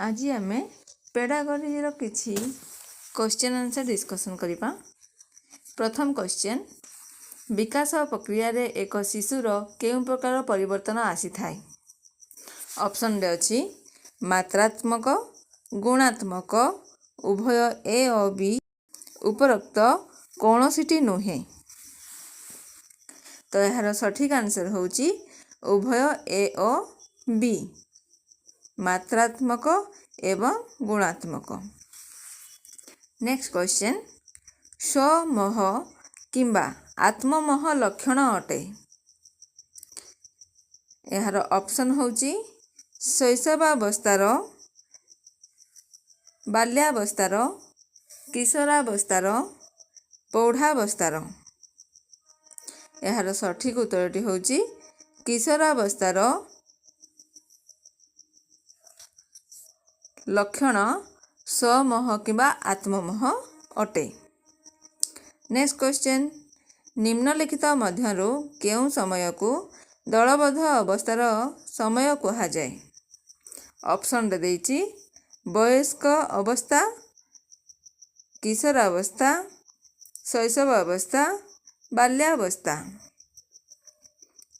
आज आम पेडागोजी किसी क्वेश्चन आंसर डिस्कसन करबा। प्रथम क्वेश्चन, विकास प्रक्रिया रे एक शिशुर केउं प्रकार परिवर्तन आसी थाए? ऑप्शन रे अछि मात्रात्मक, गुणात्मक, उभय ए और बी, उपरोक्त कौनसीटी नुहे। तो यार सठिक आंसर होची उभय ए और बी, मात्रात्मक एवं गुणात्मक। नेक्स्ट क्वेश्चन, स्वमोह किंबा आत्ममोह लक्षण अटे? यार ऑप्शन होची शैशवावस्थार, बाल्यावस्थार, किशोरावस्थार, प्रौढ़ावस्थार। यार सठिक उत्तरटी होची किशोरावस्थार लक्षण स्वमोह किंबा आत्ममोह अटे। नेक्स्ट क्वेश्चन, निम्नलिखित मध्यरु केउं समय को दलबद्ध अवस्थार समय कहा जाए? ऑप्शन देइछि वयस्क अवस्था, किशोरावस्था, शैशव अवस्था, बाल्यावस्था।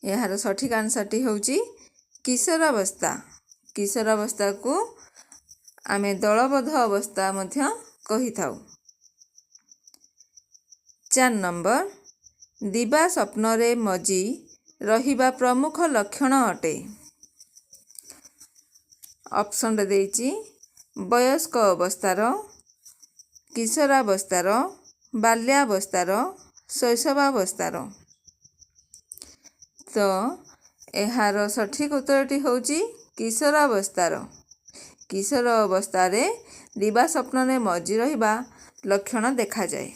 यार सठिक आंसरटी होची किशोरावस्था। किशोरावस्था को आमे दलबद्ध अवस्था मध्य कहि थाउ। 4 नंबर, दिवा स्वप्न रे मजी रहिबा प्रमुख लक्षण अटे? ऑप्शन देइछि वयस्क अवस्थार, किशोरावस्थार, बाल्यावस्थार, शैशवावस्थार। तो यार सठिक उत्तरटी होची किशोरावस्थार। किशोर अवस्था रे दिवा स्वप्न रे मजी रहिबा लक्षण देखा जाए।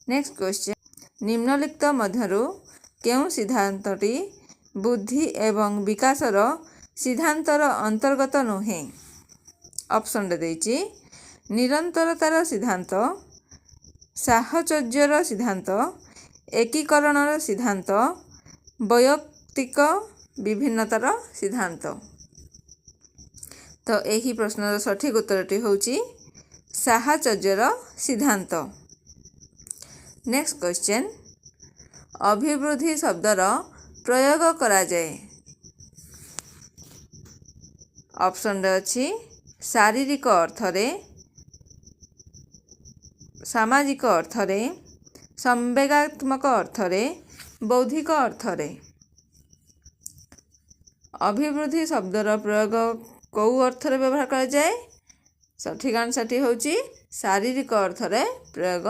नेक्स्ट क्वेश्चन, निम्नलिखित मध्यरु केउं सिद्धांतटी बुद्धि एवं विकासर सिद्धांतर अंतर्गत नुहे? ऑप्शन देइछि निरंतरतार सिद्धांत, साहचर्यर सिद्धांत, एकीकरणर सिद्धांत, वैयक्तिक विभिन्नतार सिद्धांत। तो यही प्रश्नर सठिक उत्तरटी होची साहचर्यर सिद्धांत। नेक्स्ट क्वेश्चन, अभिवृद्धि शब्दर प्रयोग करा जाए? ऑप्शन अछि शारीरिक अर्थरे, सामाजिक अर्थरे, संवेगात्मक अर्थरे, बौद्धिक अर्थरे। अभिवृद्धि शब्दर प्रयोग कौ अर्थरे व्यवहार करा जाए? सठिक आंसरटी होची शारीरिक अर्थरे प्रयोग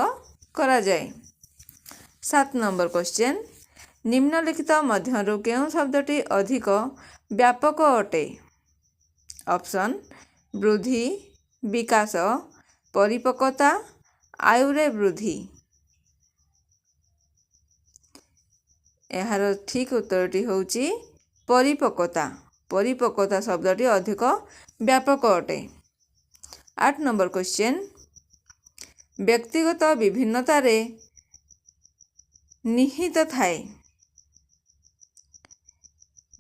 करा जाए। 7 नंबर क्वेश्चन, निम्नलिखित मध्यरु केउं शब्दटी अधिक व्यापक अटे? ऑप्शन वृद्धि, विकास, परिपक्वता, आयुरे वृद्धि। यार ठीक उत्तरटी होची परिपक्वता। परिपक्वता शब्दटी अधिक व्यापक अटे। 8 नंबर क्वेश्चन, व्यक्तिगत विभिन्नता रे निहित थाए?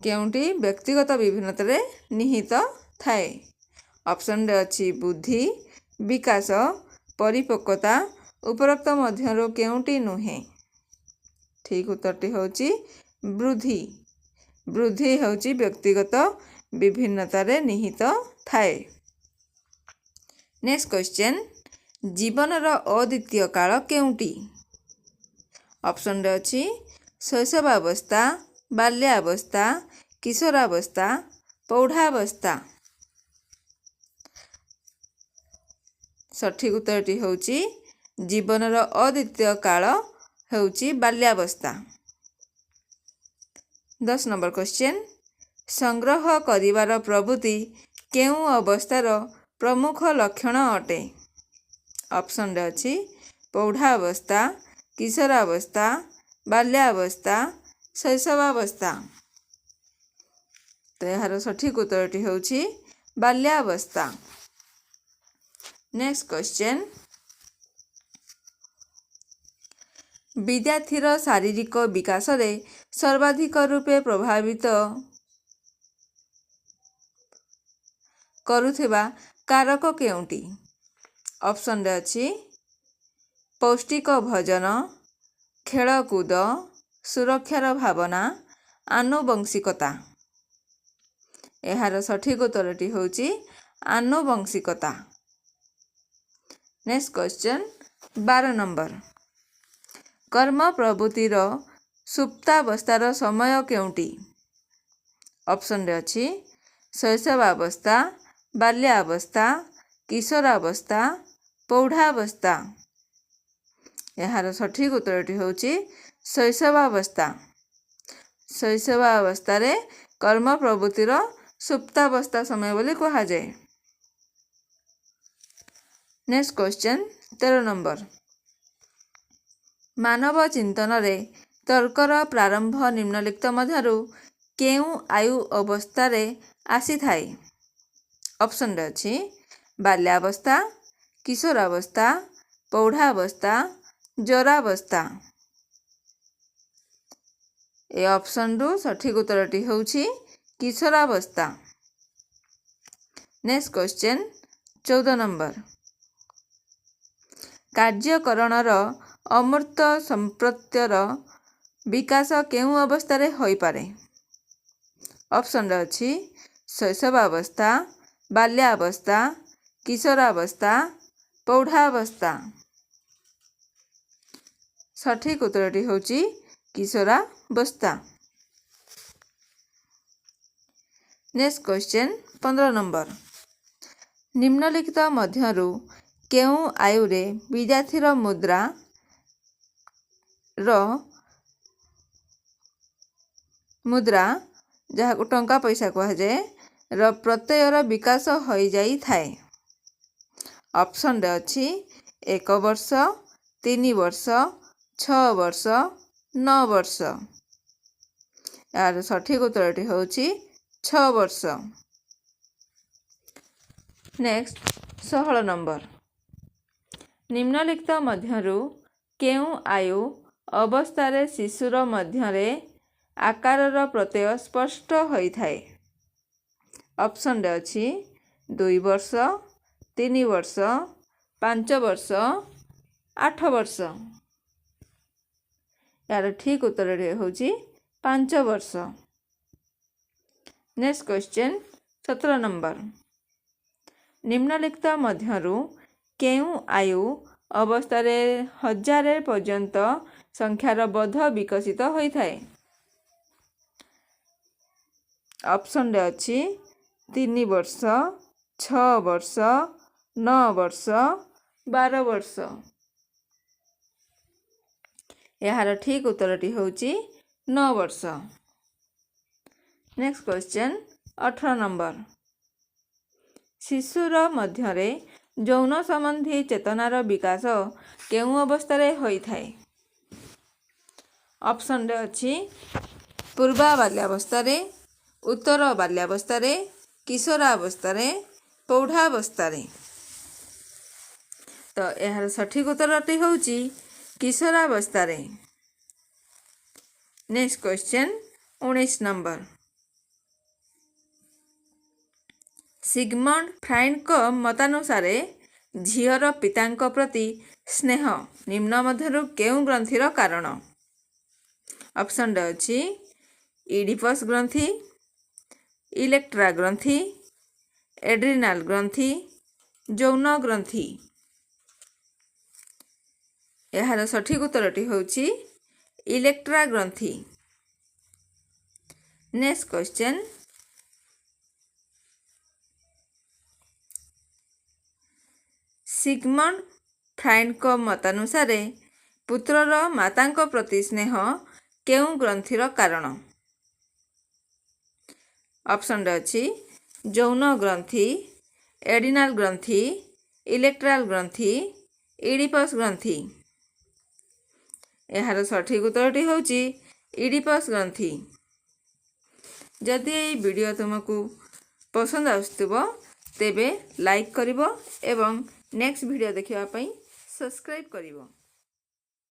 केउंटी व्यक्तिगत विभिन्नता रे निहित थाए? ऑप्शन रे अछि बुद्धि, विकास, परिपक्वता, उपरोक्त मध्यरु केउंटी नुहे? ठीक उत्तरटी होची वृद्धि। वृद्धि होची व्यक्तिगत विभिन्नता रे निहित थाए। नेक्स्ट क्वेश्चन, जीवनर अद्वितीय काल केउंटी? ऑप्शन रे अछि शैशवावस्था, बाल्यावस्था, किशोरावस्था, प्रौढ़ावस्था। सठिक उत्तरटी होची जीवनर अद्वितीय काल होची बाल्यावस्था। 10 नंबर क्वेश्चन, संग्रह करिवार प्रवृत्ति केउं अवस्थार प्रमुख लक्षण अटे? ऑप्शन रे अछि प्रौढ़ावस्था, किशोरावस्था, बाल्यावस्था, शैशवावस्था। तो यार सठिक उत्तरटी होची बाल्यावस्था। नेक्स्ट क्वेश्चन, विद्यार्थीर शारीरिक विकास रे सर्वाधिक रूपे प्रभावित କରୁଥିବା କାରକ କେଉଁଟି? ଅପସନ୍ରେ ଅଛି ପୌଷ୍ଟିକ ଭୋଜନ, ଖେଳକୁଦ, ସୁରକ୍ଷାର ଭାବନା, ଆନୁବଂଶିକତା। ଏହାର ସଠିକ ଉତ୍ତରଟି ହେଉଛି ଆନୁବଂଶିକତା। Next question 12 number. କର୍ମ ପ୍ରବୃତ୍ତିର ସୁପ୍ତାବସ୍ଥାର ସମୟ କେଉଁଟି? ଅପସନ୍ରେ ଅଛି ଶୈଶବାବସ୍ଥା, ବାଲ୍ୟାବସ୍ଥା, କିଶୋରାବସ୍ଥା, ପ୍ରୌଢ଼ାବସ୍ଥା। ଏହାର ସଠିକ ଉତ୍ତରଟି ହେଉଛି ଶୈଶବାବସ୍ଥା। ଶୈଶବାବସ୍ଥାରେ କର୍ମ ପ୍ରବୃତ୍ତିର ସୁପ୍ତାବସ୍ଥା ସମୟ ବୋଲି କୁହାଯାଏ। Next question 13 number. ମାନବ ଚିନ୍ତନରେ ତର୍କର ପ୍ରାରମ୍ଭ ନିମ୍ନଲିଖିତ ମଧ୍ୟରୁ କେଉଁ ଆୟୁ ଅବସ୍ଥାରେ ଆସିଥାଏ? ଅପସନ୍ରେ ଅଛି ବାଲ୍ୟାବସ୍ଥା, କିଶୋରାବସ୍ଥା, ପ୍ରୌଢ଼ାବସ୍ଥା, ଜରାବସ୍ଥା। ଏ ଅପସନ୍ରୁ ସଠିକ ଉତ୍ତରଟି ହେଉଛି କିଶୋରାବସ୍ଥା। Next question 14 number. କାର୍ଯ୍ୟକରଣର ଅମୂର୍ତ୍ତ ସମ୍ପତ୍ତିର ବିକାଶ କେଉଁ ଅବସ୍ଥାରେ ହୋଇପାରେ? ଅପସନ୍ରେ ଅଛି ଶୈଶବାବସ୍ଥା, ବାଲ୍ୟାବସ୍ଥା, କିଶୋରାବସ୍ଥା, ପ୍ରୌଢ଼ାବସ୍ଥା। ସଠିକ ଉତ୍ତରଟି ହେଉଛି କିଶୋରାବସ୍ଥା। Next question 15 number. ନିମ୍ନଲିଖିତ ମଧ୍ୟରୁ କେଉଁ ଆୟୁରେ ବିଜାତିର ମୁଦ୍ରା ଯାହାକୁ ଟଙ୍କା ପଇସା କୁହାଯାଏ ର ପ୍ରତ୍ୟୟର ବିକାଶ ହୋଇଯାଇଥାଏ? ଅପସନ୍ରେ ଅଛି 1 ବର୍ଷ, 3 ବର୍ଷ, 6 ବର୍ଷ, 9 ବର୍ଷ। ଏହାର ସଠିକ ଉତ୍ତରଟି ହେଉଛି 6 ବର୍ଷ। Next 16 number. ନିମ୍ନଲିଖିତ ମଧ୍ୟରୁ କେଉଁ ଆୟୁ ଅବସ୍ଥାରେ ଶିଶୁର ମଧ୍ୟରେ ଆକାରର ପ୍ରତ୍ୟୟ ସ୍ପଷ୍ଟ ହୋଇଥାଏ? ଅପସନ୍ରେ ଅଛି 2 ବର୍ଷ, 3 ବର୍ଷ, 5 ବର୍ଷ, 8 ବର୍ଷ। ଏହାର ଠିକ ଉତ୍ତରଟି ହେଉଛି 5 ବର୍ଷ। Next question 17 number. ନିମ୍ନଲିଖିତ ମଧ୍ୟରୁ କେଉଁ ଆୟୁ ଅବସ୍ଥାରେ 1000 ପର୍ଯ୍ୟନ୍ତ ସଂଖ୍ୟାର ବୋଧ ବିକଶିତ ହୋଇଥାଏ? ଅପସନ୍ରେ ଅଛି 3 ବର୍ଷ, 6 ବର୍ଷ, 9 ବର୍ଷ, 12 ବର୍ଷ। ଏହାର ଠିକ ଉତ୍ତରଟି ହେଉଛି 9 ବର୍ଷ। Next question 18 number. ଶିଶୁର ମଧ୍ୟରେ ଯୌନ ସମ୍ବନ୍ଧୀ ଚେତନାର ବିକାଶ କେଉଁ ଅବସ୍ଥାରେ ହୋଇଥାଏ? ଅପସନ୍ରେ ଅଛି ପୂର୍ବ ବାଲ୍ୟାବସ୍ଥାରେ, ଉତ୍ତର ବାଲ୍ୟାବସ୍ଥାରେ, କିଶୋରାବସ୍ଥାରେ, ପ୍ରୌଢ଼ାବସ୍ଥାରେ। ତ ଏହାର ସଠିକ ଉତ୍ତରଟି ହେଉଛି କିଶୋରାବସ୍ଥାରେ। Next question 19 number. ସିଗମଣ୍ଡ ଫ୍ରଏଡଙ୍କ ମତାନୁସାରେ ଝିଅର ପିତାଙ୍କ ପ୍ରତି ସ୍ନେହ ନିମ୍ନ ମଧ୍ୟରୁ କେଉଁ ଗ୍ରନ୍ଥିର କାରଣ? ଅପସନ୍ରେ ଅଛି ଇଡ଼ିପସ୍ ଗ୍ରନ୍ଥି, ଇଲେକ୍ଟ୍ରା ଗ୍ରନ୍ଥି, ଏଡ୍ରିନାଲ ଗ୍ରନ୍ଥି, ଯୌନ ଗ୍ରନ୍ଥି। ଏହାର ସଠିକ ଉତ୍ତରଟି ହେଉଛି ଇଲେକ୍ଟ୍ରା ଗ୍ରନ୍ଥି। ନେକ୍ସଟ କ୍ୱେଶ୍ଚନ୍ ସିଗମଣ୍ଡ ଫ୍ରଏଡଙ୍କ ମତାନୁସାରେ ପୁତ୍ରର ମାତାଙ୍କ ପ୍ରତି ସ୍ନେହ କେଉଁ ଗ୍ରନ୍ଥିର କାରଣ? ଅପସନ୍ରେ ଅଛି ଯୌନ ଗ୍ରନ୍ଥି, ଏଡ୍ରିନାଲ ଗ୍ରନ୍ଥି, ଇଲେକ୍ଟ୍ରାଲ ଗ୍ରନ୍ଥି, ଇଡ଼ିପସ୍ ଗ୍ରନ୍ଥି। ଏହାର ସଠିକ ଉତ୍ତରଟି ହେଉଛି ଇଡ଼ିପସ୍ ଗ୍ରନ୍ଥି। ଯଦି ଏହି ଭିଡ଼ିଓ ତୁମକୁ ପସନ୍ଦ ଆସୁଥିବ ତେବେ ଲାଇକ୍ କରିବ ଏବଂ ନେକ୍ସଟ ଭିଡ଼ିଓ ଦେଖିବା ପାଇଁ ସବସ୍କ୍ରାଇବ୍ କରିବ।